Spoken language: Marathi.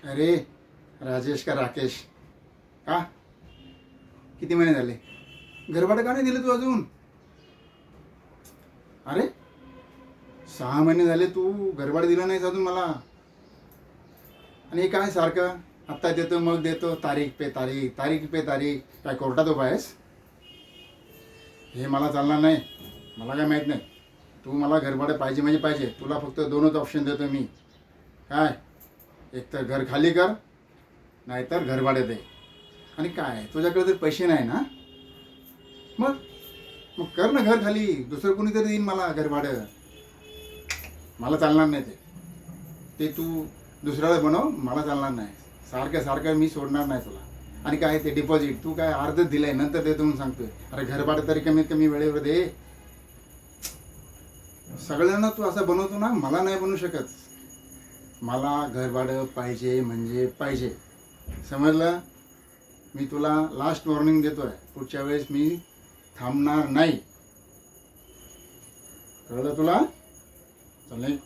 अरे राजेश का राकेश, का किती महिने झाले घरभाडं का नाही दिलं तू अजून? अरे 6 महिने झाले तू घरभाडं दिलं नाहीस अजून मला. आणि हे काय सारखं आत्ता देतो मग देतो, तारीख पे तारीख, तारीख पे तारीख. काय कोर्टात उभा आहेस? हे मला चालणार नाही. मला काय माहीत नाही. तू मला घरभाडं पाहिजे म्हणजे पाहिजे. तुला फक्त दोनच ऑप्शन देतो मी. काय? एक तर घर खाली कर, नाहीतर घरभाडे दे. आणि काय तुझ्याकडे जर पैसे नाही ना, मग मग कर ना घर खाली. दुसरं कोणीतरी देईन मला घरभाडं. मला चालणार नाही ते. ते तू दुसऱ्याला बनव, मला चालणार नाही. सारखं सारखं मी सोडणार नाही तुला. आणि काय ते डिपॉझिट तू काय अर्धच दिलंय, नंतर देतो म्हणून सांगतोय. अरे घरभाडं तरी कमीत कमी वेळेवर दे. सगळ्यांना तू असं बनवतो ना, मला नाही बनवू शकत. मला घरभाडं पाहिजे म्हणजे पाहिजे. समजलं? मी तुला लास्ट वॉर्निंग देतोय. पुढच्या वेळेस मी थांबणार नाही. कळलं तुला? चल नाही.